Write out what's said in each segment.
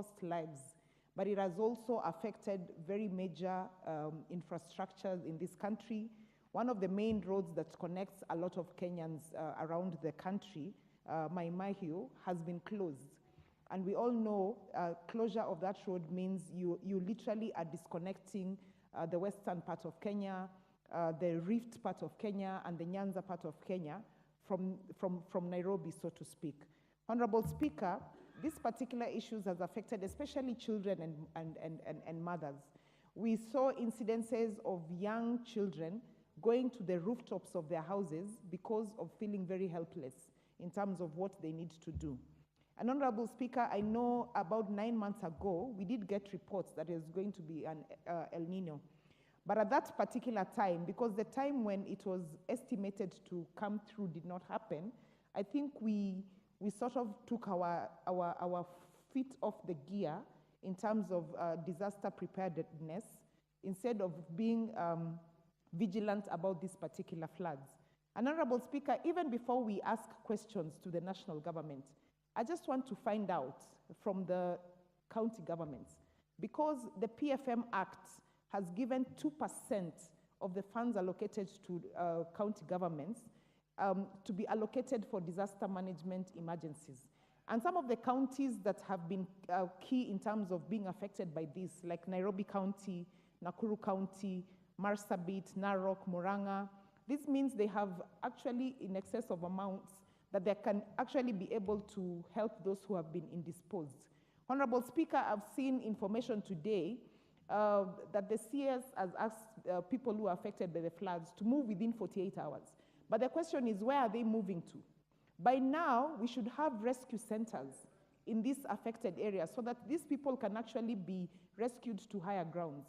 cost lives, but it has also affected very major infrastructures in this country. One of the main roads that connects a lot of Kenyans around the country, Mai-Mahiu, has been closed. And we all know closure of that road means you literally are disconnecting the western part of Kenya, the Rift part of Kenya, and the Nyanza part of Kenya from Nairobi, so to speak. Honorable Speaker, these particular issues has affected especially children and mothers. We saw incidences of young children going to the rooftops of their houses because of feeling very helpless in terms of what they need to do. And Honorable Speaker, I know about 9 months ago, we did get reports that there's going to be an El Nino. But at that particular time, because the time when it was estimated to come through did not happen, I think we sort of took our feet off the gear in terms of disaster preparedness instead of being vigilant about these particular floods. And Honorable Speaker, even before we ask questions to the national government, I just want to find out from the county governments, because the PFM Act has given 2% of the funds allocated to county governments to be allocated for disaster management emergencies. And some of the counties that have been key in terms of being affected by this, like Nairobi County, Nakuru County, Marsabit, Narok, Murang'a, this means they have actually in excess of amounts that they can actually be able to help those who have been indisposed. Honorable Speaker, I've seen information today that the CS has asked people who are affected by the floods to move within 48 hours. But the question is, where are they moving to? By now, we should have rescue centers in these affected areas so that these people can actually be rescued to higher grounds.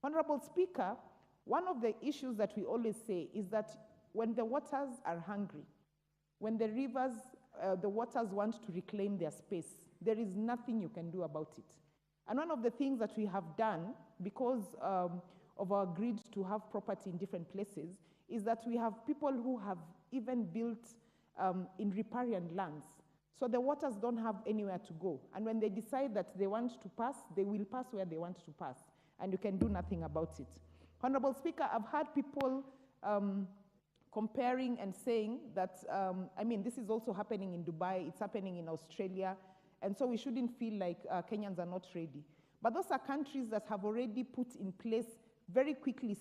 Honorable Speaker, one of the issues that we always say is that when the waters are hungry, when the rivers, the waters want to reclaim their space, there is nothing you can do about it. And one of the things that we have done, because of our greed to have property in different places, is that we have people who have even built in riparian lands. So the waters don't have anywhere to go. And when they decide that they want to pass, they will pass where they want to pass. And you can do nothing about it. Honorable Speaker, I've heard people comparing and saying that, this is also happening in Dubai, it's happening in Australia, and so we shouldn't feel like Kenyans are not ready. But those are countries that have already put in place very quickly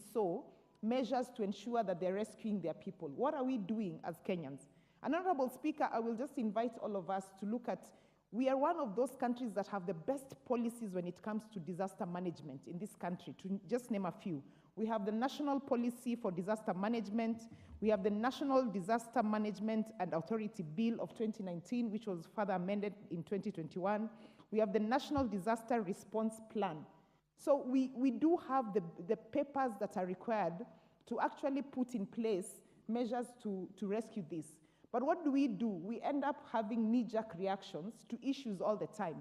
measures to ensure that they're rescuing their people. What are we doing as Kenyans? And Honorable Speaker, I will just invite all of us to look at, we are one of those countries that have the best policies when it comes to disaster management in this country, to just name a few. We have the National Policy for Disaster Management. We have the National Disaster Management and Authority Bill of 2019, which was further amended in 2021. We have the National Disaster Response Plan. So we do have the papers that are required to actually put in place measures to rescue this. But what do? We end up having knee-jerk reactions to issues all the time.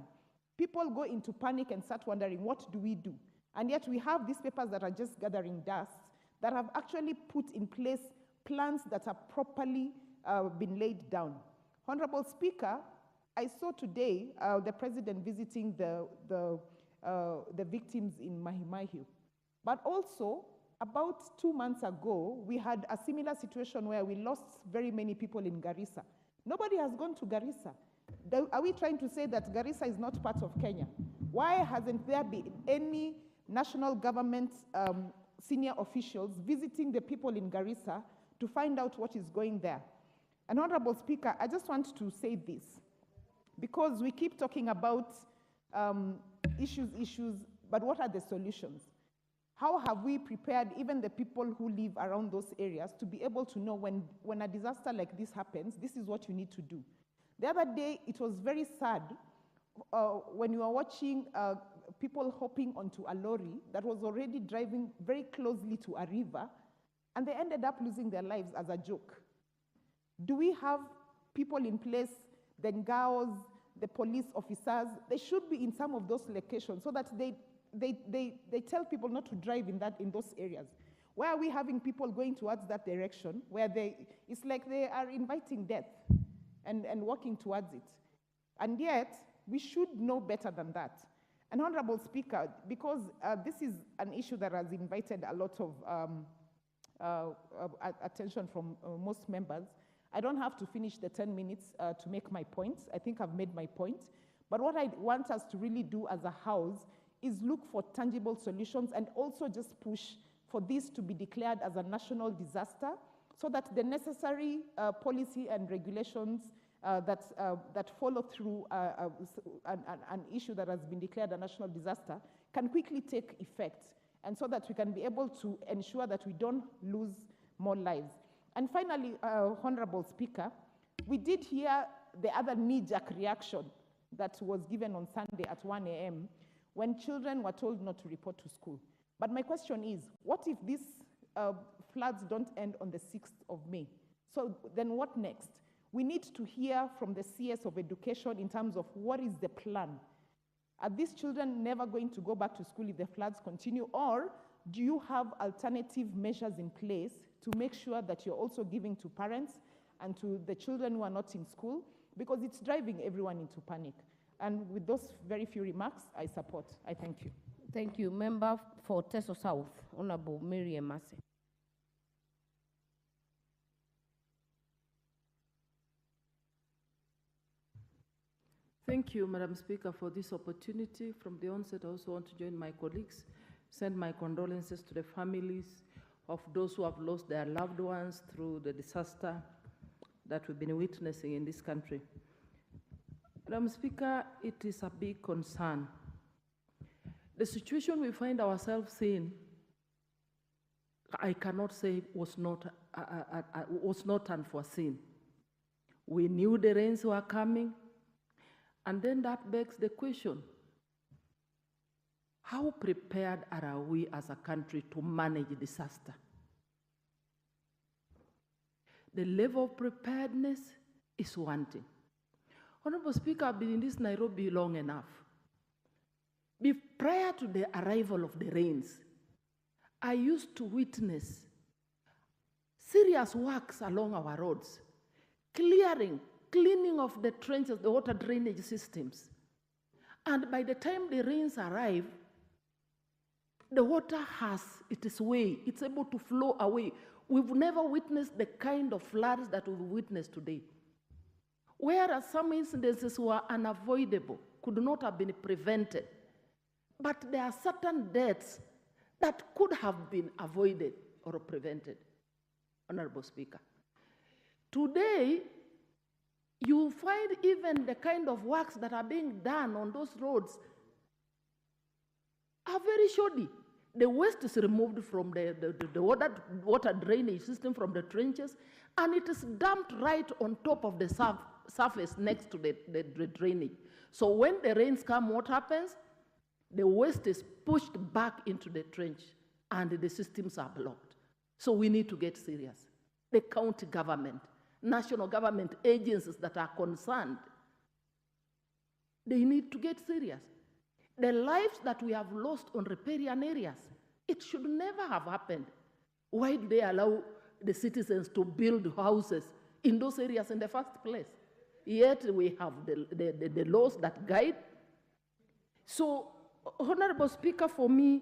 People go into panic and start wondering, what do we do? And yet we have these papers that are just gathering dust that have actually put in place plans that are properly been laid down. Honorable Speaker, I saw today the President visiting the victims in Mai-Mahiu. But also, about 2 months ago, we had a similar situation where we lost very many people in Garissa. Nobody has gone to Garissa. Are we trying to say that Garissa is not part of Kenya? Why hasn't there been any national government senior officials visiting the people in Garissa to find out what is going there? And Honorable Speaker, I just want to say this, because we keep talking about issues, but what are the solutions? How have we prepared even the people who live around those areas to be able to know when a disaster like this happens, this is what you need to do? The other day, it was very sad when you were watching people hopping onto a lorry that was already driving very closely to a river, and they ended up losing their lives as a joke. Do we have people in place, the NGAOs, the police officers? They should be in some of those locations so that they tell people not to drive in those areas. Why are we having people going towards that direction where it's like they are inviting death and walking towards it? And yet, We should know better than that. And Honorable Speaker, because this is an issue that has invited a lot of attention from most members, I don't have to finish the 10 minutes to make my points. I think I've made my point. But what I want us to really do as a house is look for tangible solutions and also just push for this to be declared as a national disaster so that the necessary policy and regulations that follow through an issue that has been declared a national disaster can quickly take effect, and so that we can be able to ensure that we don't lose more lives. And finally, Honorable Speaker, we did hear the other knee-jerk reaction that was given on Sunday at 1 a.m. when children were told not to report to school. But my question is, what if these floods don't end on the 6th of May? So then what next? We need to hear from the CS of Education in terms of what is the plan. Are these children never going to go back to school if the floods continue? Or do you have alternative measures in place to make sure that you're also giving to parents and to the children who are not in school? Because it's driving everyone into panic. And with those very few remarks, I support. I thank you. Thank you. Member for Teso South, Honorable Miriam Massey. Thank you, Madam Speaker, for this opportunity. From the onset, I also want to join my colleagues, send my condolences to the families of those who have lost their loved ones through the disaster that we've been witnessing in this country. Madam Speaker, it is a big concern. The situation we find ourselves in, I cannot say was not unforeseen. We knew the rains were coming, and then that begs the question, how prepared are we as a country to manage disaster? The level of preparedness is one thing. Honorable Speaker, I've been in this Nairobi long enough. Prior to the arrival of the rains, I used to witness serious works along our roads, cleaning of the trenches, the water drainage systems. And by the time the rains arrive, the water has its way. It's able to flow away. We've never witnessed the kind of floods that we've witnessed today. Whereas some incidences were unavoidable, could not have been prevented. But there are certain deaths that could have been avoided or prevented, Honorable Speaker. Today, you find even the kind of works that are being done on those roads are very shoddy. The waste is removed from the water drainage system from the trenches, and it is dumped right on top of the surface next to the drainage. So when the rains come, what happens? The waste is pushed back into the trench, and the systems are blocked. So we need to get serious. The county government, national government agencies that are concerned, they need to get serious. The lives that we have lost on riparian areas, it should never have happened. Why do they allow the citizens to build houses in those areas in the first place? Yet we have the laws that guide. So, Honorable Speaker, for me,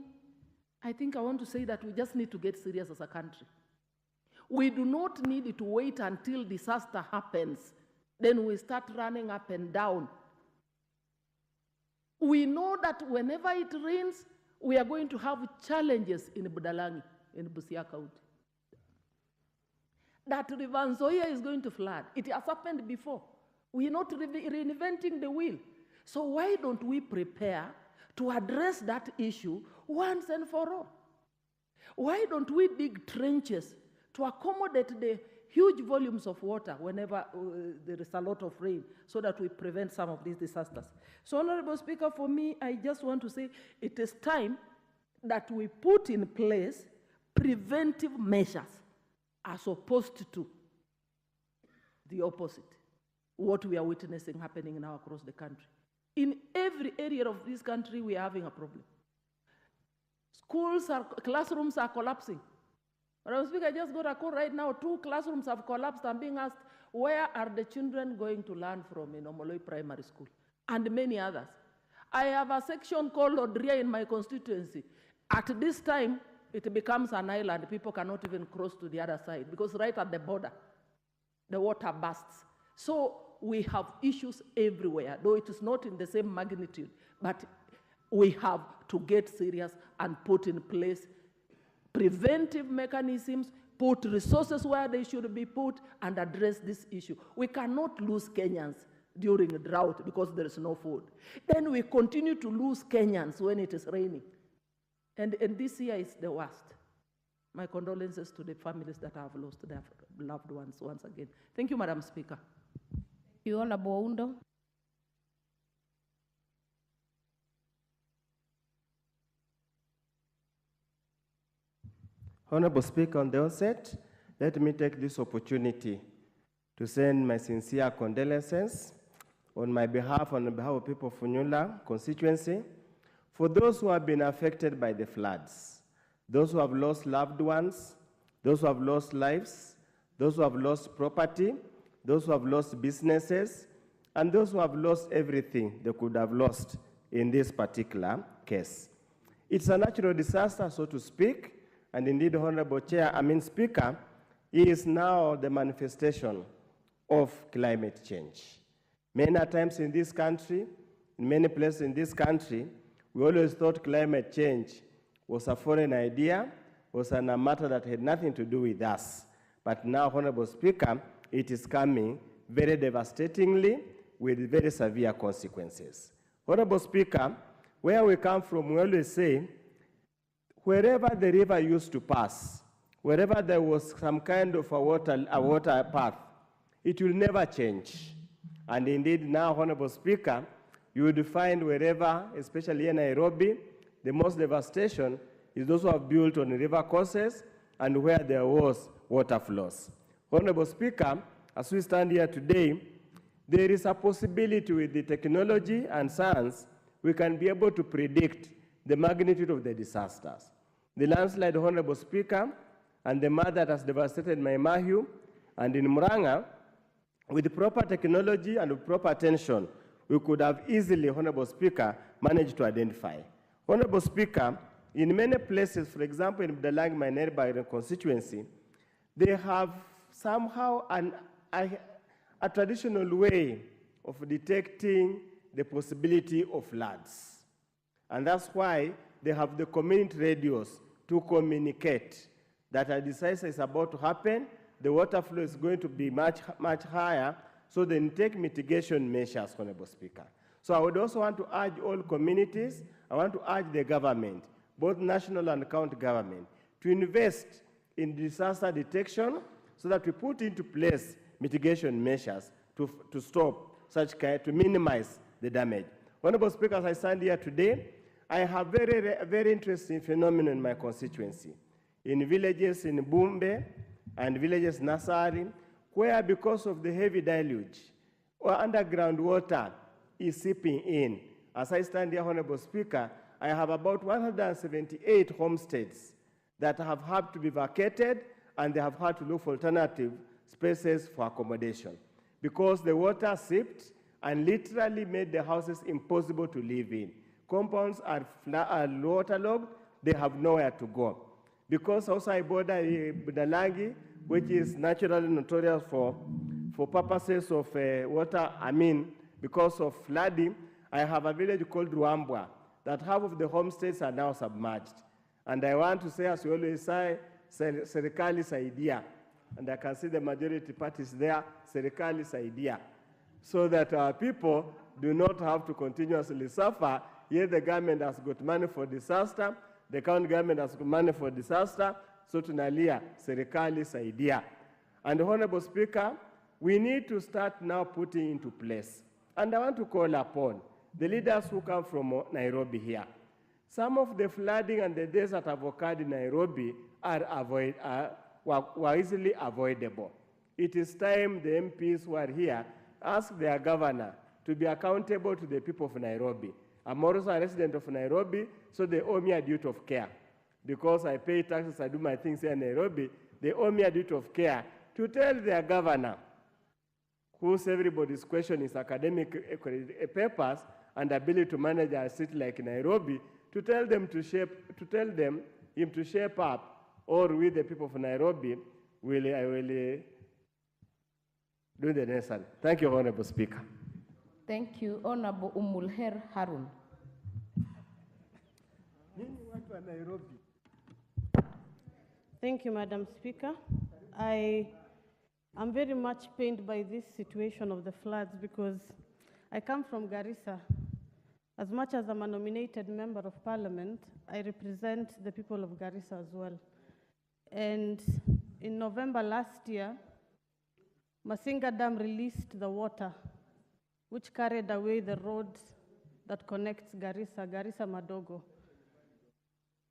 I think I want to say that we just need to get serious as a country. We do not need to wait until disaster happens, then we start running up and down. We know that whenever it rains, we are going to have challenges in Budalangi, in Busia County. That River Nzoia is going to flood. It has happened before. We are not reinventing the wheel. So why don't we prepare to address that issue once and for all? Why don't we dig trenches to accommodate the huge volumes of water whenever there is a lot of rain, so that we prevent some of these disasters? So, Honorable Speaker, for me, I just want to say it is time that we put in place preventive measures as opposed to the opposite, what we are witnessing happening now across the country. In every area of this country, we are having a problem. Classrooms are collapsing. Madam Speaker, I just got a call right now. 2 classrooms have collapsed. I'm being asked, where are the children going to learn from in Omoloi Primary School? and many others. I have a section called Odria in my constituency. At this time, it becomes an island. People cannot even cross to the other side because right at the border, the water bursts. So we have issues everywhere, though it is not in the same magnitude, but we have to get serious and put in place preventive mechanisms, put resources where they should be put, and address this issue. We cannot lose Kenyans during a drought because there is no food. Then we continue to lose Kenyans when it is raining. And this year is the worst. My condolences to the families that have lost their loved ones once again. Thank you, Madam Speaker. You Honorable Undo. Honorable Speaker, on the onset, let me take this opportunity to send my sincere condolences on behalf of people of Funyula constituency for those who have been affected by the floods, those who have lost loved ones, those who have lost lives, those who have lost property, those who have lost businesses, and those who have lost everything they could have lost in this particular case. It's a natural disaster, so to speak, and indeed, Honorable Speaker, is now the manifestation of climate change. Many times in this country, in many places in this country, we always thought climate change was a foreign idea, was a matter that had nothing to do with us. But now, Honorable Speaker, it is coming very devastatingly with very severe consequences. Honorable Speaker, where we come from, we always say, wherever the river used to pass, wherever there was some kind of a water path, it will never change. And indeed now, Honorable Speaker, you would find wherever, especially in Nairobi, the most devastation is those who have built on river courses and where there was water flows. Honorable Speaker, as we stand here today, there is a possibility with the technology and science, we can be able to predict the magnitude of the disasters. The landslide, Honorable Speaker, and the mud that has devastated Maimahiu and in Muranga, with proper technology and with proper attention, we could have easily, Honorable Speaker, managed to identify. Honorable Speaker, in many places, for example, in Budalangi, my neighboring constituency, they have somehow a traditional way of detecting the possibility of floods. And that's why they have the community radios to communicate that a disaster is about to happen, the water flow is going to be much higher, so they take mitigation measures, Honorable Speaker. So I would also want to urge all communities, I want to urge the government, both national and county government, to invest in disaster detection so that we put into place mitigation measures to stop such kind, to minimize the damage. Honorable Speaker, as I stand here today, I have very interesting phenomenon in my constituency. In villages in Bumbe and villages Nasari, where because of the heavy deluge, or underground water is seeping in. As I stand here, Honorable Speaker, I have about 178 homesteads that have had to be vacated and they have had to look for alternative spaces for accommodation because the water seeped and literally made the houses impossible to live in. Compounds are waterlogged, they have nowhere to go. Because also I border Budalangi, which is naturally notorious for purposes of water, because of flooding, I have a village called Ruambwa that half of the homesteads are now submerged. And I want to say, as we always say, Serikali's idea, and I can see the majority parties there, Serikali's idea, so that our people do not have to continuously suffer. Here the government has got money for disaster, the county government has got money for disaster, so tunalia Serikali's idea. And Honorable Speaker, we need to start now putting into place. And I want to call upon the leaders who come from Nairobi here. Some of the flooding and the deaths that have occurred in Nairobi were easily avoidable. It is time the MPs who are here ask their governor to be accountable to the people of Nairobi. I'm also a resident of Nairobi, so they owe me a duty of care. Because I pay taxes, I do my things here in Nairobi, they owe me a duty of care to tell their governor whose everybody's question is academic papers and ability to manage a city like Nairobi, to tell them him to shape up, or we, the people of Nairobi, will do the necessary. Thank you, Honorable Speaker. Thank you, Honorable Umulher Harun. Thank you, Madam Speaker. I am very much pained by this situation of the floods because I come from Garissa. As much as I'm a nominated member of parliament, I represent the people of Garissa as well. And in November last year, Masinga Dam released the water, which carried away the road that connects Garissa Madogo.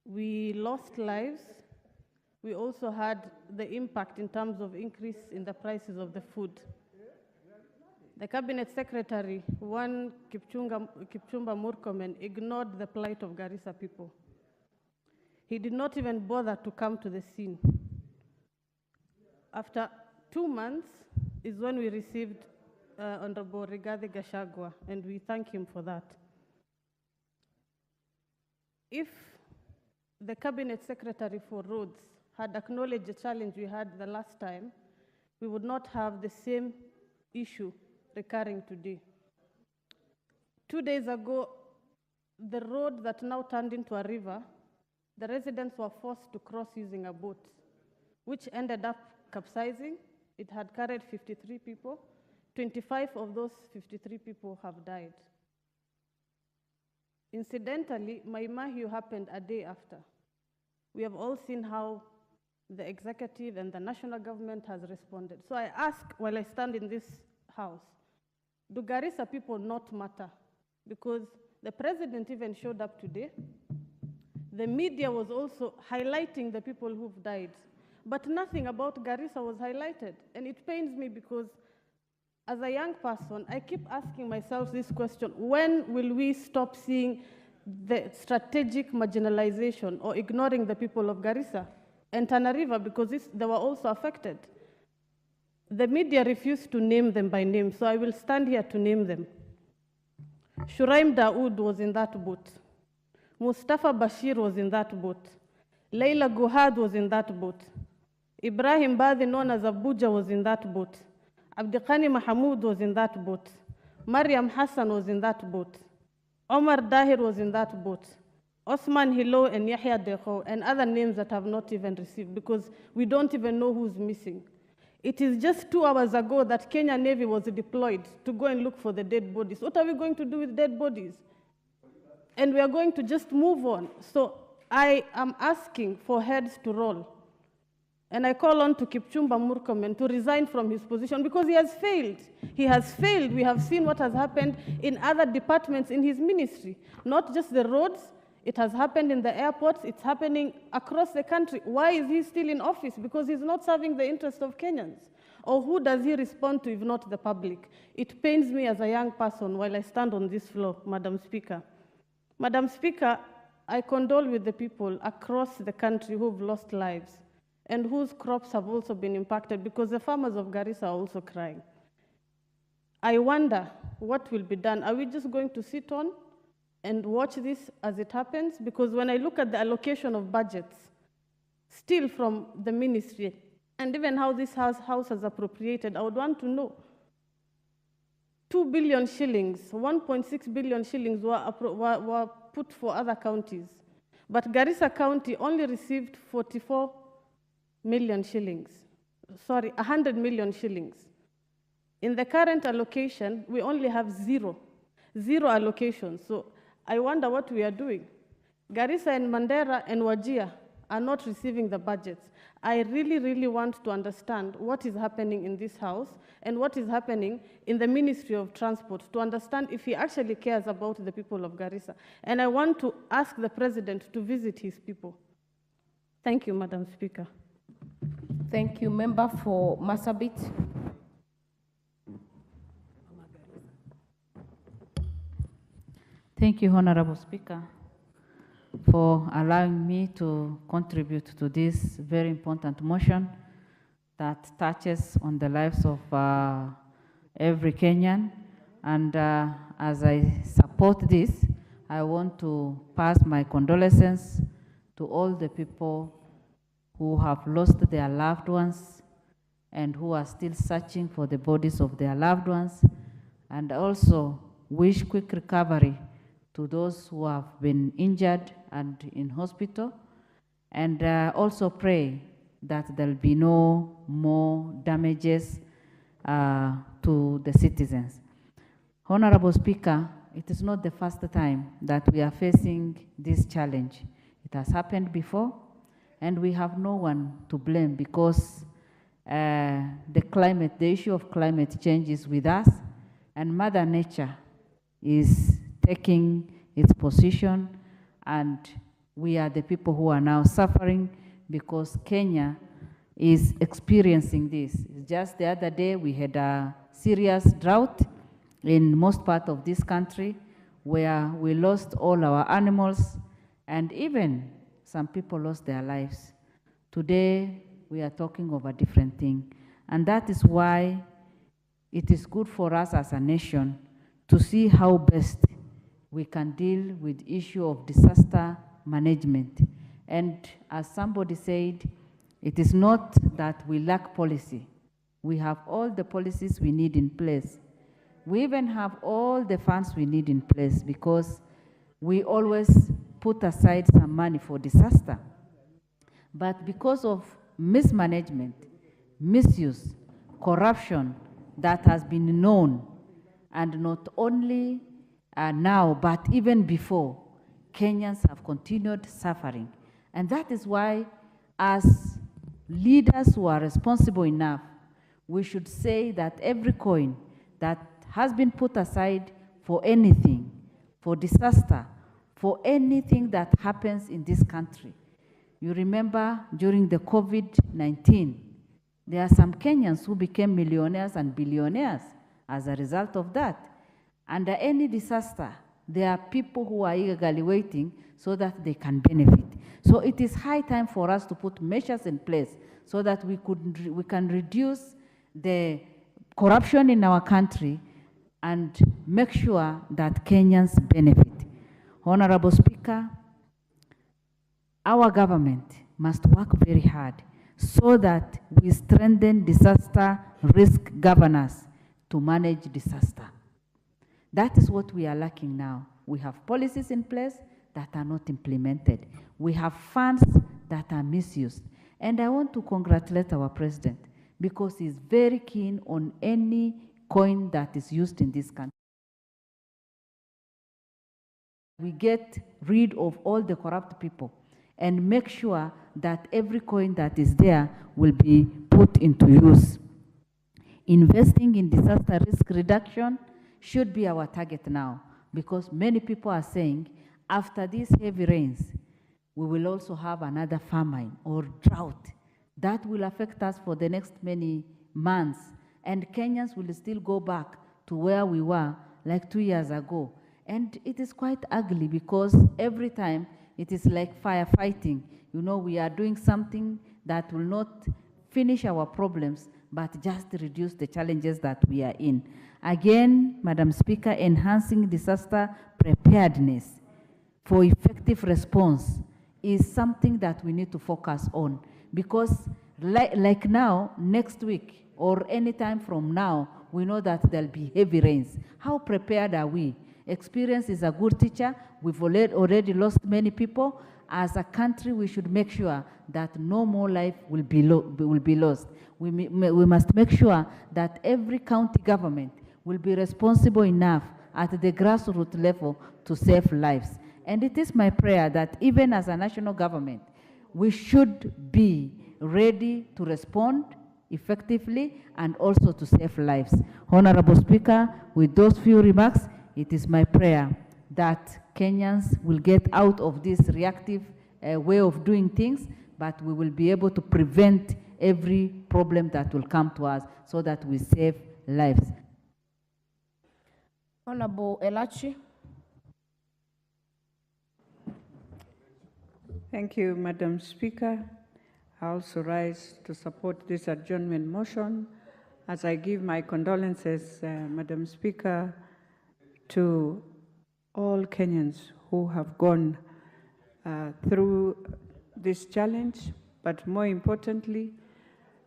We lost lives. We also had the impact in terms of increase in the prices of the food. The cabinet secretary, one Kipchumba Murkomen, ignored the plight of Garissa people. He did not even bother to come to the scene. After 2 months is when we received Honorable Rigathi Gachagua, and we thank him for that. If the cabinet secretary for roads had acknowledged the challenge we had the last time, we would not have the same issue recurring today. 2 days ago, the road that now turned into a river, the residents were forced to cross using a boat, which ended up capsizing. It had carried 53 people. 25 of those 53 people have died. Incidentally, Mai Mahiu happened a day after. We have all seen how the executive and the national government has responded. So I ask, while I stand in this house, do Garissa people not matter? Because the president even showed up today. The media was also highlighting the people who've died, but nothing about Garissa was highlighted. And it pains me because as a young person, I keep asking myself this question: when will we stop seeing the strategic marginalization or ignoring the people of Garissa and Tana River, because they were also affected? The media refused to name them by name, so I will stand here to name them. Shuraim Daoud was in that boat. Mustafa Bashir was in that boat. Leila Guhad was in that boat. Ibrahim Badi, known as Abuja, was in that boat. Abdiqani Mahamoud was in that boat. Mariam Hassan was in that boat. Omar Dahir was in that boat. Osman Hilo and Yahya Dekho and other names that have not even received, because we don't even know who's missing. It is just 2 hours ago that Kenya Navy was deployed to go and look for the dead bodies. What are we going to do with dead bodies? And we are going to just move on. So I am asking for heads to roll. And I call on to Kipchumba Murkomen to resign from his position because he has failed. He has failed. We have seen what has happened in other departments in his ministry. Not just the roads, it has happened in the airports, it's happening across the country. Why is he still in office? Because he's not serving the interests of Kenyans. Or who does he respond to if not the public? It pains me as a young person while I stand on this floor, Madam Speaker. Madam Speaker, I condole with the people across the country who've lost lives and whose crops have also been impacted, because the farmers of Garissa are also crying. I wonder what will be done. Are we just going to sit on and watch this as it happens? Because when I look at the allocation of budgets, still from the ministry, and even how this house has appropriated, I would want to know. 2 billion shillings, 1.6 billion shillings were put for other counties. But Garissa County only received 44 million shillings. Sorry, 100 million shillings. In the current allocation, we only have zero allocation. So I wonder what we are doing. Garissa and Mandera and Wajir are not receiving the budgets. I really, really want to understand what is happening in this house and what is happening in the Ministry of Transport to understand if he actually cares about the people of Garissa. And I want to ask the President to visit his people. Thank you, Madam Speaker. Thank you. Member for Marsabit. Thank you, Honorable Speaker, for allowing me to contribute to this very important motion that touches on the lives of every Kenyan. And as I support this, I want to pass my condolences to all the people who have lost their loved ones and who are still searching for the bodies of their loved ones, and also wish quick recovery to those who have been injured and in hospital, and also pray that there'll be no more damages to the citizens. Honorable Speaker, it is not the first time that we are facing this challenge. It has happened before, and we have no one to blame because the issue of climate change is with us, and Mother Nature is taking its position, and we are the people who are now suffering because Kenya is experiencing this. Just the other day, we had a serious drought in most part of this country where we lost all our animals, and even some people lost their lives. Today, we are talking of a different thing. And that is why it is good for us as a nation to see how best we can deal with the issue of disaster management. And as somebody said, it is not that we lack policy. We have all the policies we need in place. We even have all the funds we need in place because we always put aside some money for disaster. But because of mismanagement, misuse, corruption that has been known, and not only now, but even before, Kenyans have continued suffering. And that is why, as leaders who are responsible enough, we should say that every coin that has been put aside for anything, for disaster, for anything that happens in this country. You remember during the COVID-19, there are some Kenyans who became millionaires and billionaires as a result of that. Under any disaster, there are people who are eagerly waiting so that they can benefit. So it is high time for us to put measures in place so that we can reduce the corruption in our country and make sure that Kenyans benefit. Honorable Speaker, our government must work very hard so that we strengthen disaster risk governance to manage disaster. That is what we are lacking now. We have policies in place that are not implemented. We have funds that are misused. And I want to congratulate our president because he's very keen on any coin that is used in this country. We get rid of all the corrupt people and make sure that every coin that is there will be put into use. Investing in disaster risk reduction should be our target now because many people are saying after these heavy rains, we will also have another famine or drought that will affect us for the next many months. And Kenyans will still go back to where we were like 2 years ago. And it is quite ugly because every time it is like firefighting. You know, we are doing something that will not finish our problems, but just reduce the challenges that we are in. Again, Madam Speaker, enhancing disaster preparedness for effective response is something that we need to focus on because like now, next week or any time from now, we know that there'll be heavy rains. How prepared are we? Experience is a good teacher. We've already lost many people. As a country, we should make sure that no more life will be lost. We must make sure that every county government will be responsible enough at the grassroots level to save lives. And it is my prayer that even as a national government, we should be ready to respond effectively and also to save lives. Honorable Speaker, with those few remarks, it is my prayer that Kenyans will get out of this reactive way of doing things, but we will be able to prevent every problem that will come to us so that we save lives. Honorable Elachi. Thank you, Madam Speaker. I also rise to support this adjournment motion as I give my condolences, Madam Speaker, to all Kenyans who have gone through this challenge, but more importantly,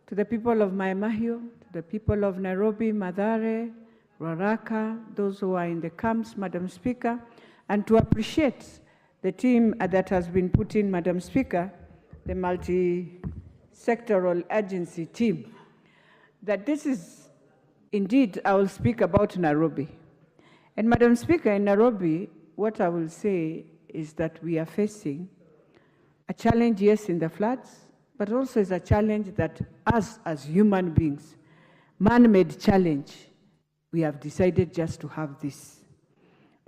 to the people of Mai Mahiu, to the people of Nairobi, Mathare, Ruaraka, those who are in the camps, Madam Speaker, and to appreciate the team that has been put in, Madam Speaker, the multi-sectoral agency team, that this is indeed, I will speak about Nairobi. And Madam Speaker, in Nairobi, what I will say is that we are facing a challenge, yes, in the floods, but also is a challenge that us as human beings, man-made challenge, we have decided just to have this.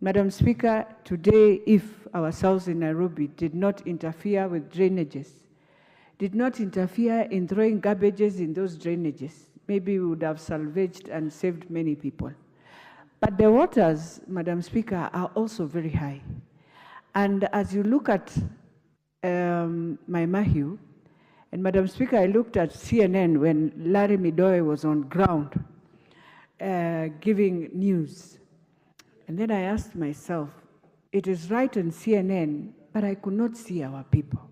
Madam Speaker, today, if our south in Nairobi did not interfere with drainages, did not interfere in throwing garbages in those drainages, maybe we would have salvaged and saved many people. But the waters, Madam Speaker, are also very high. And as you look at Mai Mahiu, and Madam Speaker, I looked at CNN when Larry Midoe was on ground giving news. And then I asked myself, it is right on CNN, but I could not see our people.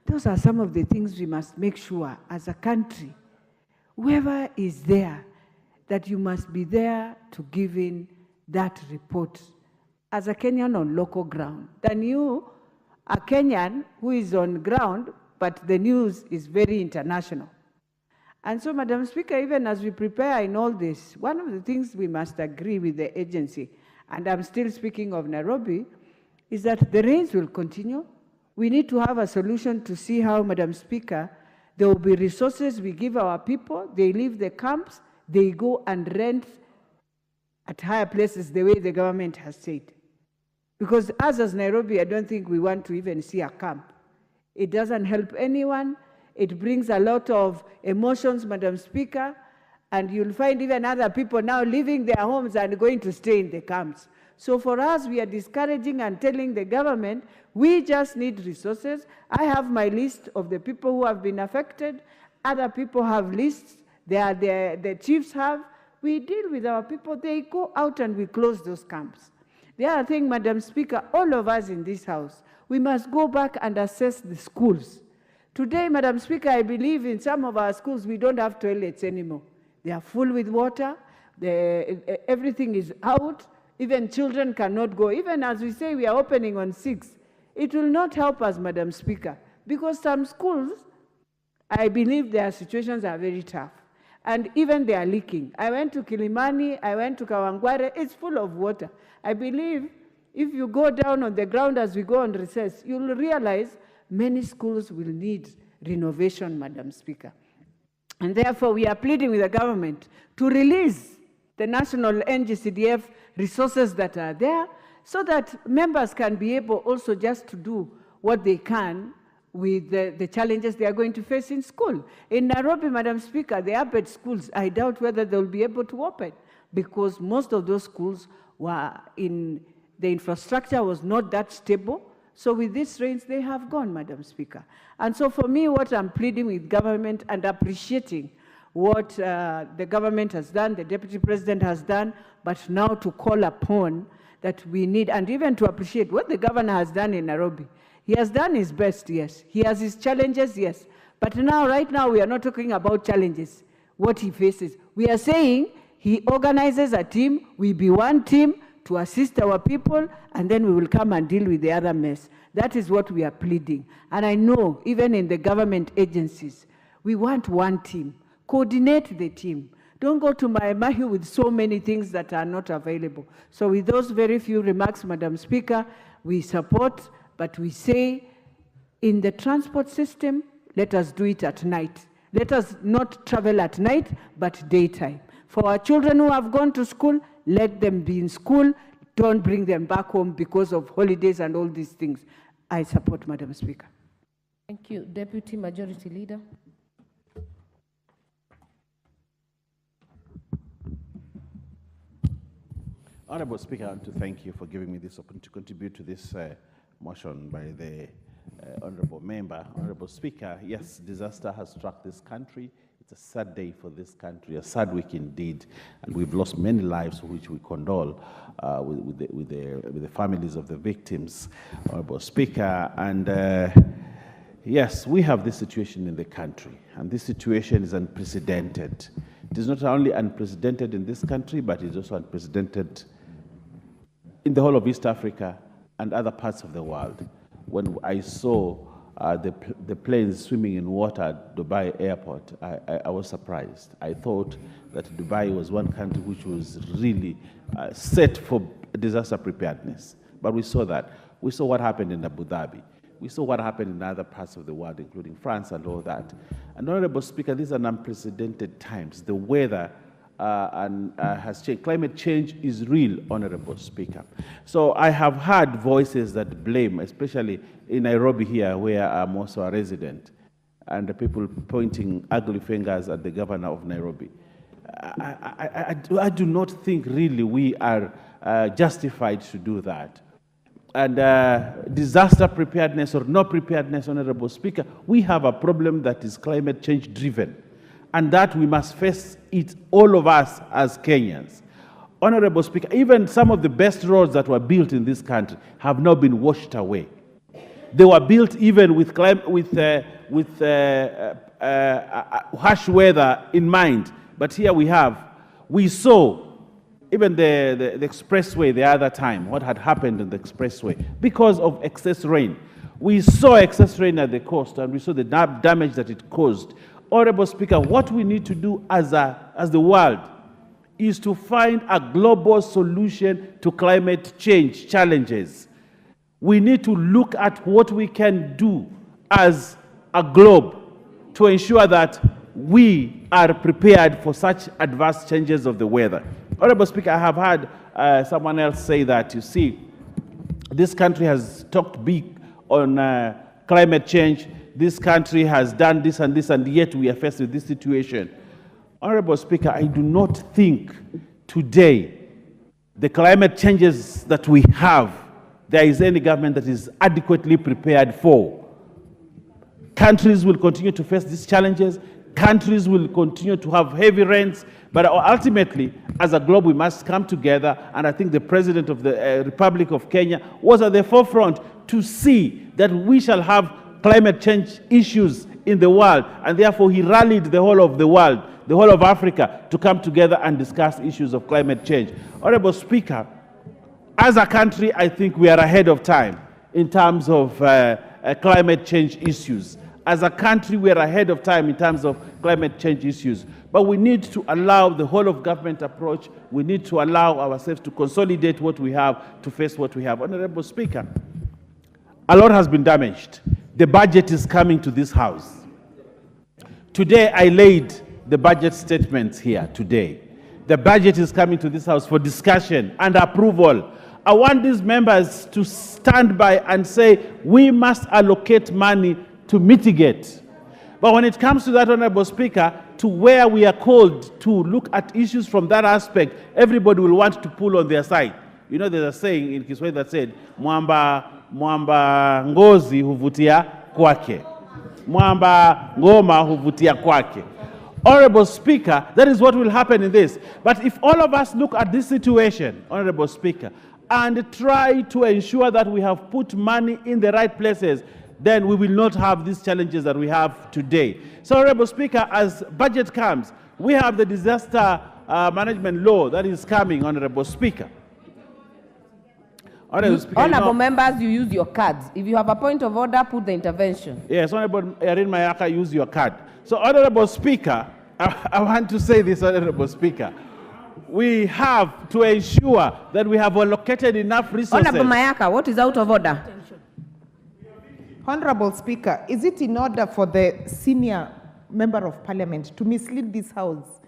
Those are some of the things we must make sure as a country, whoever is there, that you must be there to give in that report as a Kenyan on local ground. Than you, a Kenyan who is on ground, but the news is very international. And so, Madam Speaker, even as we prepare in all this, one of the things we must agree with the agency, and I'm still speaking of Nairobi, is that the rains will continue. We need to have a solution to see how, Madam Speaker, there will be resources we give our people, they leave the camps, they go and rent at higher places the way the government has said. Because us as Nairobi, I don't think we want to even see a camp. It doesn't help anyone. It brings a lot of emotions, Madam Speaker, and you'll find even other people now leaving their homes and going to stay in the camps. So for us, we are discouraging and telling the government, we just need resources. I have my list of the people who have been affected. Other people have lists. The chiefs have. We deal with our people. They go out and we close those camps. The other thing, Madam Speaker, all of us in this house, we must go back and assess the schools. Today, Madam Speaker, I believe in some of our schools, we don't have toilets anymore. They are full with water. Everything is out. Even children cannot go. Even as we say we are opening on 6, it will not help us, Madam Speaker, because some schools, I believe their situations are very tough. And even they are leaking. I went to Kilimani, I went to Kawangware, it's full of water. I believe if you go down on the ground as we go on recess, you'll realize many schools will need renovation, Madam Speaker. And therefore, we are pleading with the government to release the national NGCDF resources that are there so that members can be able also just to do what they can with the challenges they are going to face in school. In Nairobi, Madam Speaker, the APED schools, I doubt whether they'll be able to open because most of those schools were in, the infrastructure was not that stable. So with these rains, they have gone, Madam Speaker. And so for me, what I'm pleading with government and appreciating what the government has done, the Deputy President has done, but now to call upon that we need, and even to appreciate what the governor has done in Nairobi. He has done his best, yes. He has his challenges, yes. But now, right now, we are not talking about challenges, what he faces. We are saying he organizes a team, we be one team to assist our people, and then we will come and deal with the other mess. That is what we are pleading. And I know, even in the government agencies, we want one team. Coordinate the team. Don't go to Mai Mahiu with so many things that are not available. So with those very few remarks, Madam Speaker, we support, but we say, in the transport system, let us do it at night. Let us not travel at night, but daytime. For our children who have gone to school, let them be in school. Don't bring them back home because of holidays and all these things. I support, Madam Speaker. Thank you. Deputy Majority Leader. Honourable Speaker, I want to thank you for giving me this opportunity to contribute to this motion by the Honourable Member. Honourable Speaker, yes, disaster has struck this country. It's a sad day for this country, a sad week indeed, and we've lost many lives, which we condole with the families of the victims, Honorable Speaker. And yes, we have this situation in the country, and this situation is unprecedented. It is not only unprecedented in this country, but it is also unprecedented in the whole of East Africa and other parts of the world. When I saw the planes swimming in water at Dubai airport, I was surprised. I thought that Dubai was one country which was really set for disaster preparedness. But we saw that. We saw what happened in Abu Dhabi. We saw what happened in other parts of the world, including France and all that. And Honorable Speaker, these are unprecedented times. The weather has changed. Climate change is real, Honorable Speaker. So I have heard voices that blame, especially in Nairobi here, where I'm also a resident, and the people pointing ugly fingers at the governor of Nairobi. I do not think really we are justified to do that. And disaster preparedness or no preparedness, Honorable Speaker, we have a problem that is climate change driven, and that we must face it, all of us as Kenyans. Honorable Speaker, even some of the best roads that were built in this country have now been washed away. They were built even with harsh weather in mind, but here we saw even the expressway the other time, what had happened in the expressway because of excess rain. We saw excess rain at the coast, and we saw the damage that it caused. Honorable Speaker, what we need to do as the world is to find a global solution to climate change challenges. We need to look at what we can do as a globe to ensure that we are prepared for such adverse changes of the weather. Honorable Speaker, I have heard someone else say that, you see, this country has talked big on climate change. This country has done this, and yet we are faced with this situation. Honorable Speaker, I do not think today the climate changes that we have, there is any government that is adequately prepared for. Countries will continue to face these challenges. Countries will continue to have heavy rains, but ultimately, as a globe, we must come together, and I think the President of the Republic of Kenya was at the forefront to see that we shall have climate change issues in the world, and therefore he rallied the whole of the world, the whole of Africa, to come together and discuss issues of climate change. Honorable Speaker, as a country, I think we are ahead of time in terms of climate change issues. As a country, we are ahead of time in terms of climate change issues. But we need to allow the whole of government approach. We need to allow ourselves to consolidate what we have to face what we have. Honorable Speaker, a lot has been damaged. The budget is coming to this House. Today, I laid the budget statements here today. The budget is coming to this House for discussion and approval. I want these members to stand by and say, we must allocate money to mitigate. But when it comes to that, Honorable Speaker, to where we are called to look at issues from that aspect, everybody will want to pull on their side. You know, there's a saying in Kiswahili that said, mwamba ngozi huvutia kwake. Mwamba ngoma huvutia kwake. Honorable Speaker, that is what will happen in this. But if all of us look at this situation, Honorable Speaker, and try to ensure that we have put money in the right places, then we will not have these challenges that we have today. So, Honorable Speaker, as budget comes, we have the disaster management law that is coming, Honorable Speaker. Honorable members, you use your cards. If you have a point of order, put the intervention. Yes, Honorable Erin Mayaka, use your card. So, Honorable Speaker, I want to say this, Honorable Speaker. We have to ensure that we have allocated enough resources. Honorable Mayaka, what is out of order? Honorable Speaker, is it in order for the senior member of parliament to mislead this House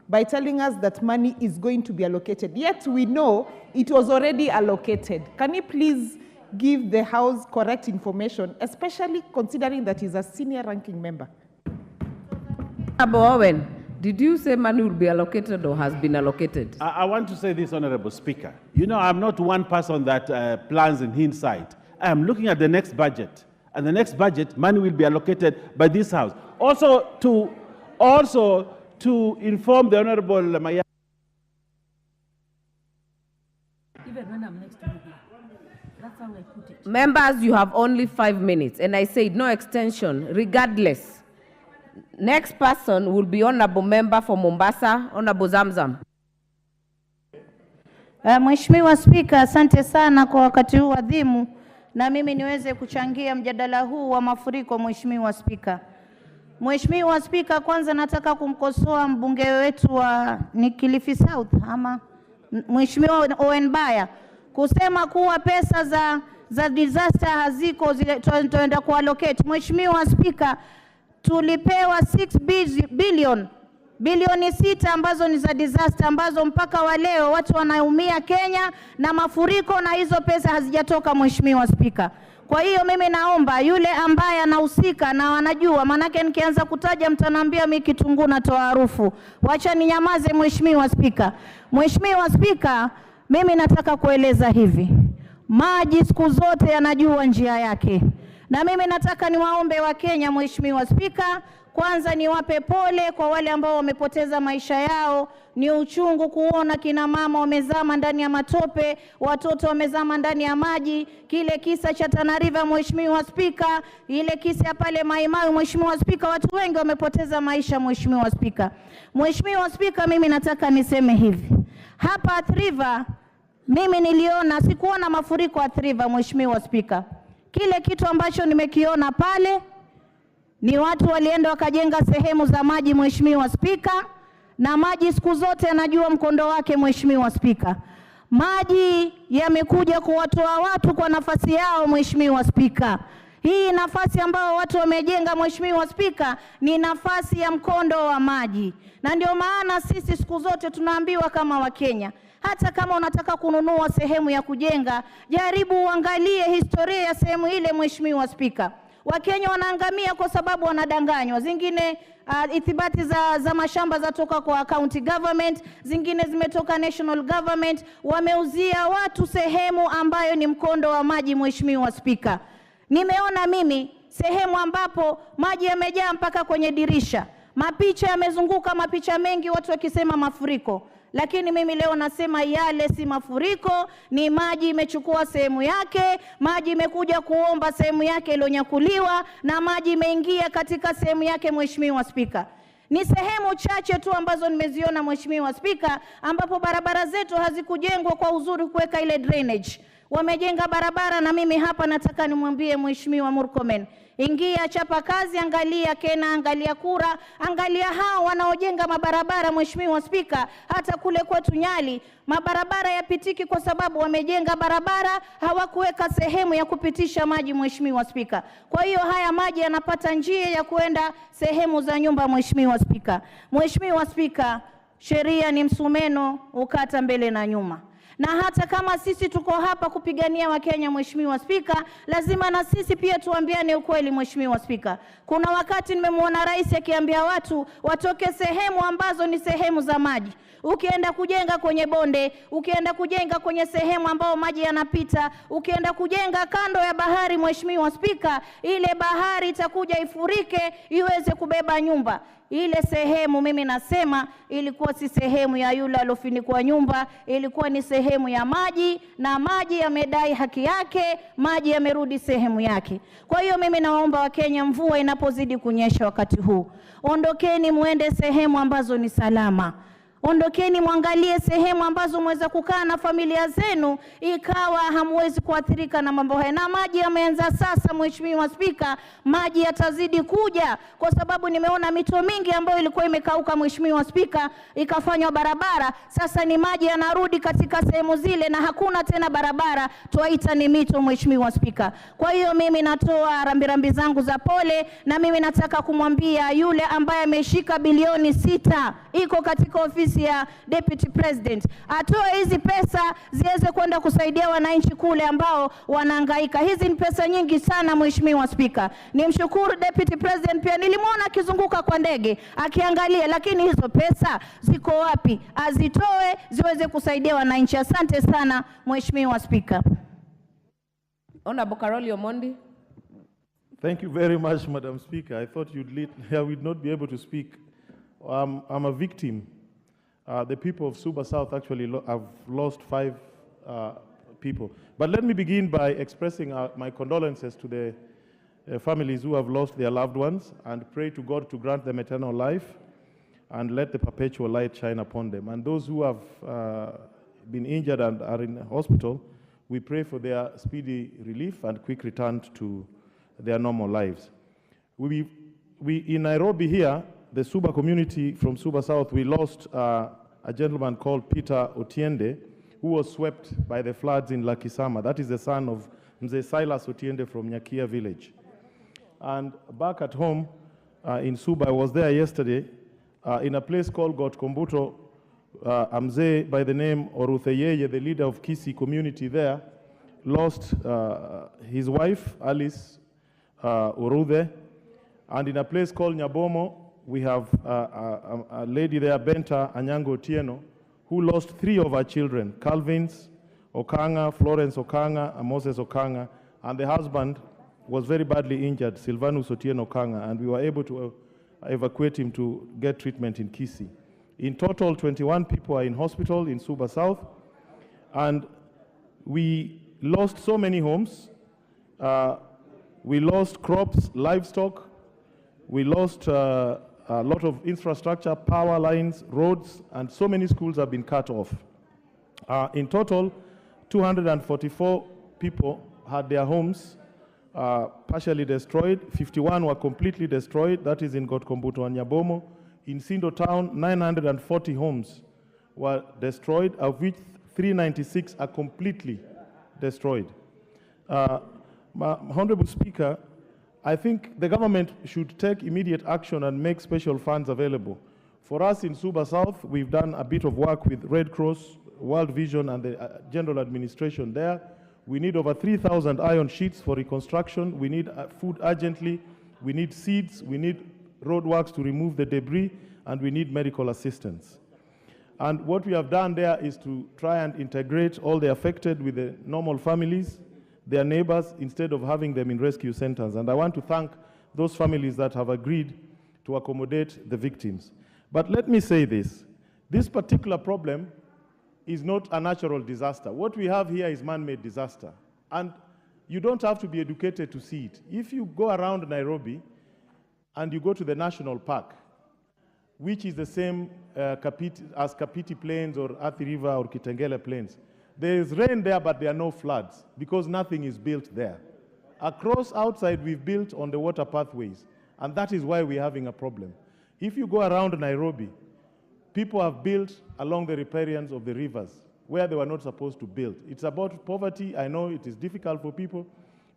by telling us that money is going to be allocated, yet we know it was already allocated? Can you please give the House correct information, especially considering that he's a senior ranking member? Honorable Owen, did you say money will be allocated or has been allocated? I want to say this, Honorable Speaker. You know, I'm not one person that plans in hindsight. I'm looking at the next budget. And the next budget, money will be allocated by this House. Also, to also to inform the Honorable Maya. Even when I'm next to you here. That's how I put it. Members, you have only 5 minutes, and I said no extension, regardless. Next person will be Honorable Member for Mombasa, Honorable Zamzam. Mheshimiwa Spika, asante sana kwa wakati huu adhimu na mimi niweze kuchangia mjadala huu wa mafuriko. Mheshimiwa Spika. Mheshimiwa Spika, kwanza nataka kumkosoa mbunge wetu wa Kilifi South ama Mheshimiwa Owen Baya kusema kuwa pesa za disaster haziko zile tunaenda kuallocate. Mheshimiwa Spika, tulipewa 6 bilioni 6 ambazo ni za disaster ambazo mpaka wa leo watu wanaumia Kenya na mafuriko na hizo pesa hazijatoka. Mheshimiwa Spika, kwa hiyo mimi naomba yule ambaye anahusika na wanajua, manake nikianza kutaja mtaniambia mimi kitunguu natoa harufu. Wacha ninyamaze. Mheshimiwa Spika. Mheshimiwa Spika, mimi nataka kueleza hivi. Maji siku zote yanajua njia yake. Na mimi nataka niwaombe wa Kenya. Mheshimiwa Spika, kwanza niwape pole kwa wale ambao wamepoteza maisha yao. Ni uchungu kuona kina mama wamezama ndani ya matope, watoto wamezama ndani ya maji. Kile kisa cha Tana River, Mheshimiwa Spika, ile kisa pale Mai Mahiu, Mheshimiwa Spika, watu wengi wamepoteza maisha. Mheshimiwa Spika. Mheshimiwa Spika, mimi nataka niseme hivi. Hapa Athi River mimi niliona, sikuona mafuriko Athi River. Mheshimiwa Spika, kile kitu ambacho nimekiona pale ni watu walienda wakajenga sehemu za maji. Mheshimiwa Spika, na maji siku zote yanajua mkondo wake. Mheshimiwa Spika, maji yamekuja kuwatoa watu kwa nafasi yao. Mheshimiwa Spika, hii nafasi ambayo watu wamejenga, Mheshimiwa Spika, ni nafasi ya mkondo wa maji. Na ndio maana sisi siku zote tunaambiwa kama Wakenya, hata kama unataka kununua sehemu ya kujenga, jaribu uangalie historia ya sehemu ile. Mheshimiwa Spika, Wakenya wanaangamia kwa sababu wanadanganywa. Zingine ithibati za mashamba zatoka kwa county government, zingine zimetoka national government. Wameuzia watu sehemu ambayo ni mkondo wa maji. Mheshimiwa Spika, nimeona mimi sehemu ambapo maji yamejaa mpaka kwenye dirisha. Mapicha yamezunguka, mapicha mengi, watu wakisema mafuriko. Lakini mimi leo nasema yale si mafuriko, ni maji imechukua sehemu yake, maji imekuja kuomba sehemu yake ilionyakuliwa, na maji imeingia katika sehemu yake. Mheshimiwa Spika, ni sehemu chache tu ambazo nimeziona. Mheshimiwa Spika, ambapo barabara zetu hazikujengwa kwa uzuri kuweka ile drainage. Wamejenga barabara, na mimi hapa nataka nimwambie Mheshimiwa Murkomen, ingia chapa kazi, angalia Kena, angalia Kura, angalia hao wanaojenga mabarabara. Mheshimiwa Spika, hata kule kwetu Nyali mabarabara yapitiki kwa sababu wamejenga barabara, hawakuweka sehemu ya kupitisha maji. Mheshimiwa Spika, kwa hiyo haya maji yanapata njia ya kuenda sehemu za nyumba. Mheshimiwa Spika. Mheshimiwa Spika, sheria ni msumeno, ukata mbele na nyuma. Na hata kama sisi tuko hapa kupigania Wakenya, Mheshimiwa Spika, lazima na sisi pia tuambiane ukweli. Mheshimiwa Spika, kuna wakati nimemwona rais akiambia watu watoke sehemu ambazo ni sehemu za maji. Ukienda kujenga kwenye bonde, ukienda kujenga kwenye sehemu ambao maji yanapita, ukienda kujenga kando ya bahari, Mheshimiwa Spika, ile bahari itakuja ifurike iweze kubeba nyumba. Ile sehemu mimi nasema ilikuwa si sehemu ya yule alofinikwa nyumba, ilikuwa ni sehemu ya maji, na maji yamedai haki yake, maji yamerudi sehemu yake. Kwa hiyo mimi naomba Wakenya, mvua inapozidi kunyesha wakati huu, ondokeni muende sehemu ambazo ni salama. Ondokeni muangalie sehemu ambazo mweza kukaa na familia zenu, ikawa hamwezi kuathirika na mambo haya. Na maji yameanza sasa. Mheshimiwa Spika, maji yatazidi kuja kwa sababu nimeona mito mingi ambayo ilikuwa imekauka, Mheshimiwa Spika, ikafanywa barabara. Sasa ni maji yanarudi katika sehemu zile na hakuna tena barabara, tuaita ni mito. Mheshimiwa Spika, kwa hiyo mimi natoa rambirambi zangu za pole, na mimi nataka kumwambia yule ambaye ameshika bilioni 6 iko katika ofisi ya Deputy President, atoe hizi pesa ziweze kwenda kusaidia wananchi kule ambao wanahangaika. Hizi ni pesa nyingi sana. Mheshimiwa Spika, nimshukuru Deputy President, pia nilimwona akizunguka kwa ndege akiangalia, lakini hizo pesa ziko wapi? Azitoe ziweze kusaidia wananchi. Asante sana Mheshimiwa Spika. Honorable Karoli Omondi. Thank you very much, Madam Speaker. I thought I would not be able to speak I'm a victim. The people of Suba South actually have lost 5 people. But let me begin by expressing my condolences to the families who have lost their loved ones, and pray to God to grant them eternal life and let the perpetual light shine upon them. And those who have been injured and are in hospital, we pray for their speedy relief and quick return to their normal lives. We in Nairobi here, the Suba community from Suba South, we lost a gentleman called Peter Otiende, who was swept by the floods in Lakisama. That is the son of Mzee Silas Otiende from Nyakia village. And back at home in Suba, I was there yesterday, in a place called Gotkombuto, a Mzee by the name Orutheyeye, the leader of Kisi community there, lost his wife, Alice Oruthe. And in a place called Nyabomo, we have a lady there, Benta Anyango Otieno, who lost 3 of her children, Calvins Okanga, Florence Okanga, and Moses Okanga, and the husband was very badly injured, Silvanus Otieno Okanga, and we were able to evacuate him to get treatment in Kisi. In total, 21 people are in hospital in Suba South, and we lost so many homes. We lost crops, livestock, we lost a lot of infrastructure, power lines, roads, and so many schools have been cut off. In total, 244 people had their homes partially destroyed. 51 were completely destroyed. That is in Gotkombuto and Nyabomo. In Sindo town, 940 homes were destroyed, of which 396 are completely destroyed. Honorable Speaker, I think the government should take immediate action and make special funds available. For us in Suba South, we've done a bit of work with Red Cross, World Vision, and the general administration there. We need over 3,000 iron sheets for reconstruction. We need food urgently. We need seeds. We need roadworks to remove the debris, and we need medical assistance. And what we have done there is to try and integrate all the affected with the normal families, their neighbors, instead of having them in rescue centers. And I want to thank those families that have agreed to accommodate the victims. But let me say this particular problem is not a natural disaster. What we have here is man-made disaster. And you don't have to be educated to see it. If you go around Nairobi and you go to the national park, which is the same as Kapiti Plains or Athi River or Kitengele Plains, there is rain there, but there are no floods because nothing is built there. Across outside, we've built on the water pathways, and that is why we're having a problem. If you go around Nairobi, people have built along the riparians of the rivers where they were not supposed to build. It's about poverty. I know it is difficult for people,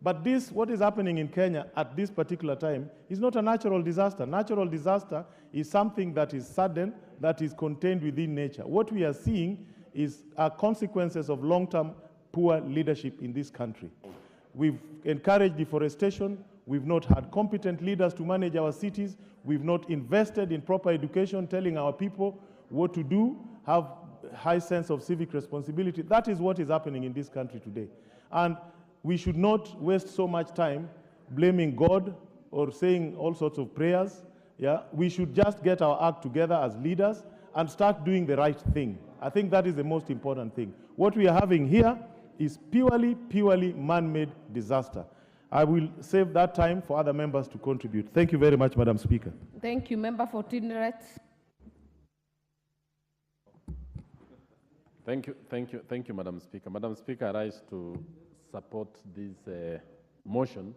but what is happening in Kenya at this particular time is not a natural disaster. Natural disaster is something that is sudden, that is contained within nature. What we are seeing is consequences of long-term poor leadership in this country. We've encouraged deforestation. We've not had competent leaders to manage our cities. We've not invested in proper education, telling our people what to do, have a high sense of civic responsibility. That is what is happening in this country today. And we should not waste so much time blaming God or saying all sorts of prayers. Yeah? We should just get our act together as leaders and start doing the right thing. I think that is the most important thing. What we are having here is purely man-made disaster. I will save that time for other members to contribute. Thank you very much, Madam Speaker. Thank you, Member for Tinderet. Thank you, Madam Speaker. Madam Speaker, I rise to support this motion.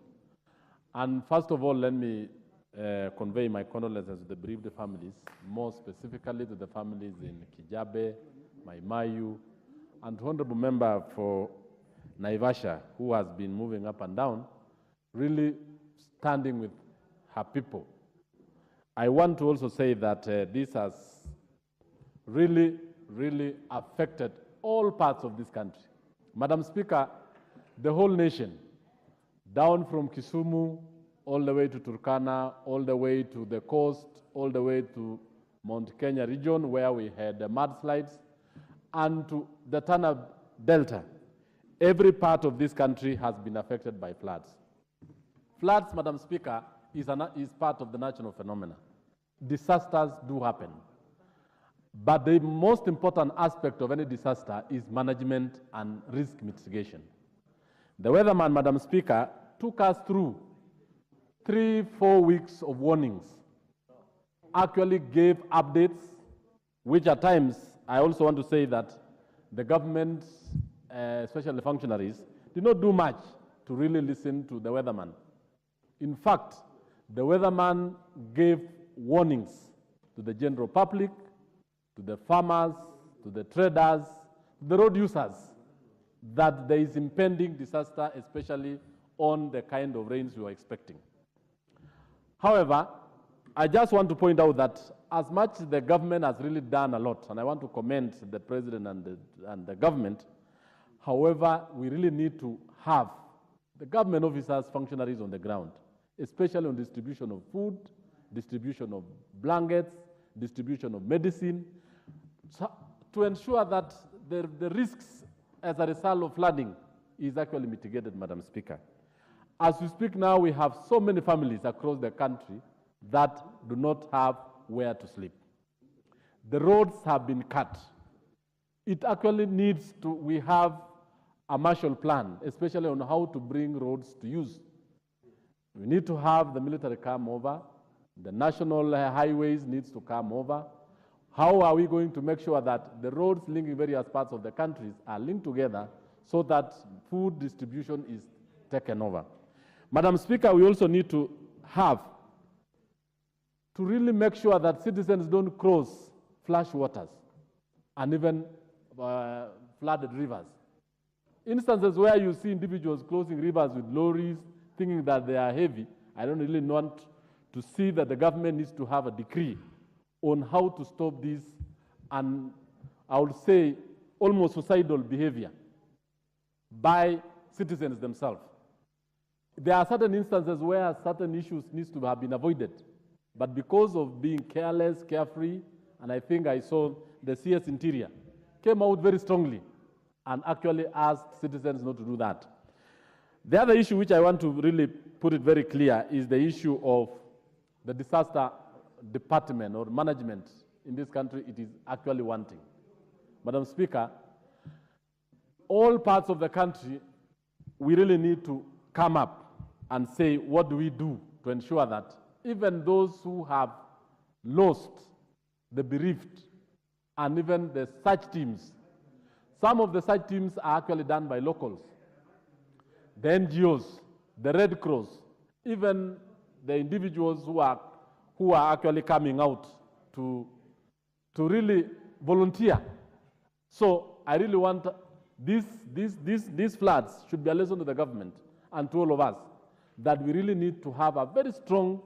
And first of all, let me convey my condolences to the bereaved families, more specifically to the families in Kijabe, Maimayu, and Honorable Member for Naivasha, who has been moving up and down, really standing with her people. I want to also say that this has really affected all parts of this country. Madam Speaker, the whole nation, down from Kisumu, all the way to Turkana, all the way to the coast, all the way to Mount Kenya region, where we had mudslides, and to the Tana Delta. Every part of this country has been affected by floods. Floods, Madam Speaker, is part of the natural phenomena. disasters do happen. But the most important aspect of any disaster is management and risk mitigation. The weatherman, Madam Speaker, took us through 3-4 weeks of warnings, actually gave updates, which at times, I also want to say that the government, especially functionaries, did not do much to really listen to the weatherman. In fact, the weatherman gave warnings to the general public, to the farmers, to the traders, to the road users, that there is impending disaster, especially on the kind of rains we were expecting. However, I just want to point out that as much the government has really done a lot, and I want to commend the president and the government, however, we really need to have the government officers, functionaries on the ground, especially on distribution of food, distribution of blankets, distribution of medicine, to ensure that the risks as a result of flooding is actually mitigated, Madam Speaker. As we speak now, we have so many families across the country that do not have where to sleep. The roads have been cut. It actually needs to, we have a Marshall Plan, especially on how to bring roads to use. We need to have the military come over. The national highways needs to come over. How are we going to make sure that the roads linking various parts of the countries are linked together so that food distribution is taken over? Madam Speaker, we also need to have to really make sure that citizens don't cross flash waters and even flooded rivers. Instances where you see individuals crossing rivers with lorries thinking that they are heavy, I don't really want to see that the government needs to have a decree on how to stop this, and I would say almost suicidal behavior by citizens themselves. There are certain instances where certain issues need to have been avoided, but because of being careless, carefree, and I think I saw the CS Interior came out very strongly and actually asked citizens not to do that. The other issue which I want to really put it very clear is the issue of the disaster department or management in this country. It is actually wanting. Madam Speaker, all parts of the country, we really need to come up and say, what do we do to ensure that even those who have lost, the bereaved, and even the search teams, some of the search teams are actually done by locals, the NGOs, the Red Cross, even the individuals who are actually coming out to really volunteer. So I really want these floods should be a lesson to the government and to all of us that we really need to have a very strong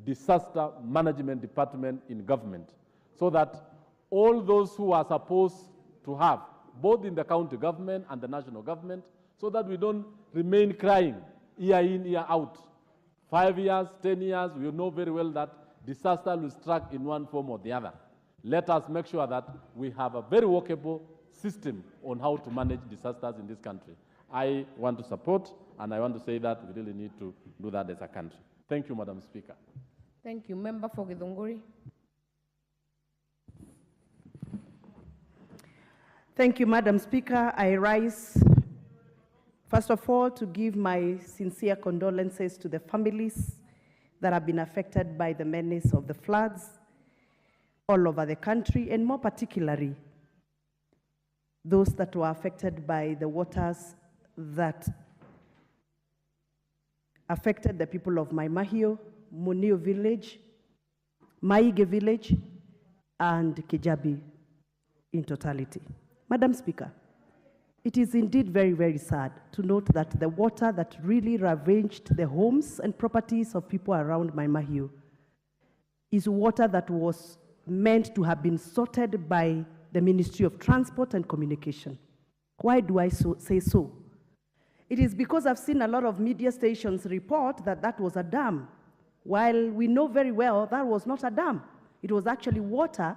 disaster management department in government so that all those who are supposed to have, both in the county government and the national government, so that we don't remain crying year in, year out. 5 years, 10 years, we know very well that disaster will strike in one form or the other. Let us make sure that we have a very workable system on how to manage disasters in this country. I want to support, and I want to say that we really need to do that as a country. Thank you, Madam Speaker. Thank you. Member for Githunguri. Thank you, Madam Speaker. I rise, first of all, to give my sincere condolences to the families that have been affected by the menace of the floods all over the country, and more particularly, those that were affected by the waters that affected the people of Maimahio, Munio village, Maige village, and Kijabi in totality. Madam Speaker, it is indeed very, very sad to note that the water that really ravaged the homes and properties of people around Maimahio is water that was meant to have been sorted by the Ministry of Transport and Communication. Why do I say so? It is because I've seen a lot of media stations report that that was a dam, while we know very well that was not a dam. It was actually water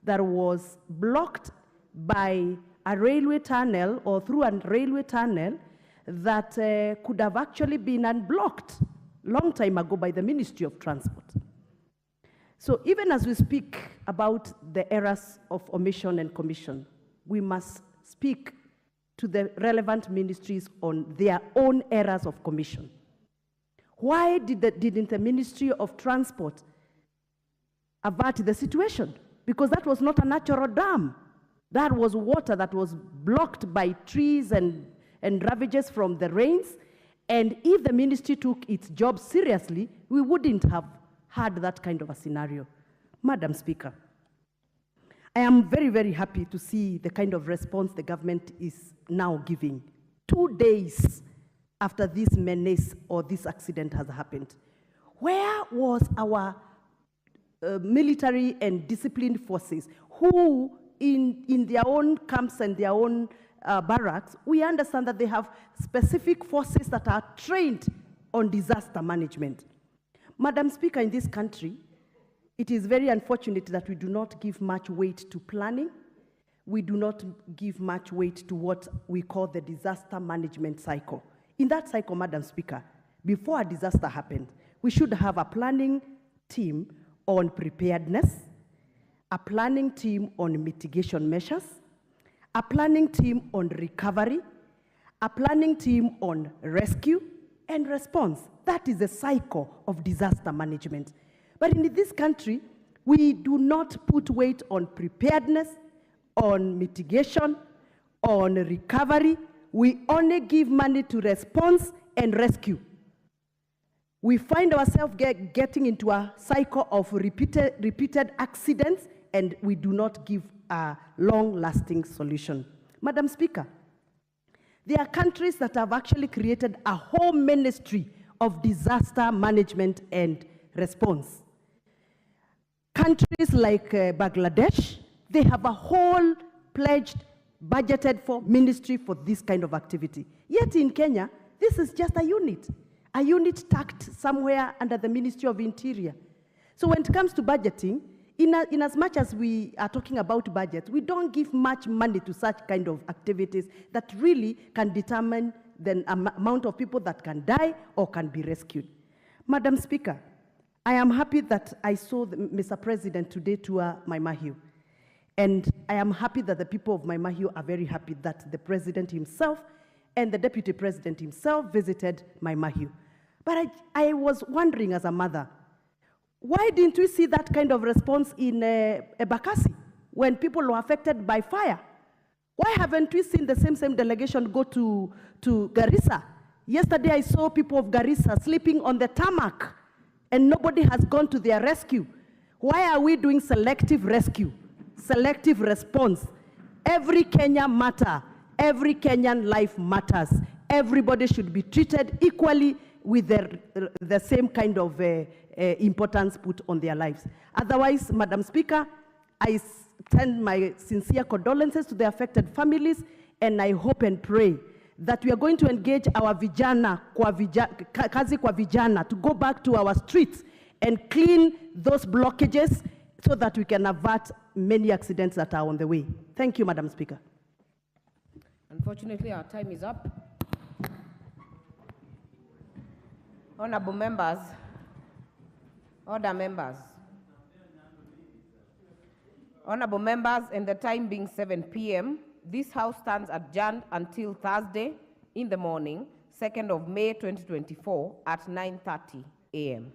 that was blocked by a railway tunnel or through a railway tunnel that could have actually been unblocked long time ago by the Ministry of Transport. So even as we speak about the errors of omission and commission, we must speak to the relevant ministries on their own errors of commission. Why didn't the Ministry of Transport avert the situation? Because that was not a natural dam. That was water that was blocked by trees and ravages from the rains. And if the ministry took its job seriously, we wouldn't have had that kind of a scenario. Madam Speaker, I am very, very happy to see the kind of response the government is now giving 2 days after this menace or this accident has happened. Where was our military and disciplined forces who, in their own camps and their own barracks, we understand that they have specific forces that are trained on disaster management. Madam Speaker, in this country, it is very unfortunate that we do not give much weight to planning. We do not give much weight to what we call the disaster management cycle. In that cycle, Madam Speaker, before a disaster happened, we should have a planning team on preparedness, a planning team on mitigation measures, a planning team on recovery, a planning team on rescue and response. That is a cycle of disaster management. But in this country, we do not put weight on preparedness, on mitigation, on recovery. We only give money to response and rescue. We find ourselves getting into a cycle of repeated accidents, and we do not give a long-lasting solution. Madam Speaker, there are countries that have actually created a whole ministry of disaster management and response. Countries like Bangladesh, they have a whole pledged, budgeted for ministry for this kind of activity. Yet in Kenya, this is just a unit tucked somewhere under the Ministry of Interior. So when it comes to budgeting, in as much as we are talking about budget, we don't give much money to such kind of activities that really can determine the amount of people that can die or can be rescued. Madam Speaker, I am happy that I saw Mr. President today tour Mai Mahiu. And I am happy that the people of Mai Mahiu are very happy that the president himself and the deputy president himself visited Mai Mahiu. But I was wondering as a mother, why didn't we see that kind of response in Bakassi when people were affected by fire? Why haven't we seen the same delegation go to Garissa? Yesterday I saw people of Garissa sleeping on the tarmac and nobody has gone to their rescue. Why are we doing selective rescue, selective response? Every Kenyan matter, every Kenyan life matters. Everybody should be treated equally with the same kind of importance put on their lives. Otherwise, Madam Speaker, I send my sincere condolences to the affected families, and I hope and pray that we are going to engage our vijana, kazi kwa vijana, to go back to our streets and clean those blockages so that we can avert many accidents that are on the way. Thank you, Madam Speaker. Unfortunately, our time is up. Honorable members, order members. Honorable members, and the time being 7 p.m., this House stands adjourned until Thursday in the morning, 2nd of May 2024 at 9:30 a.m.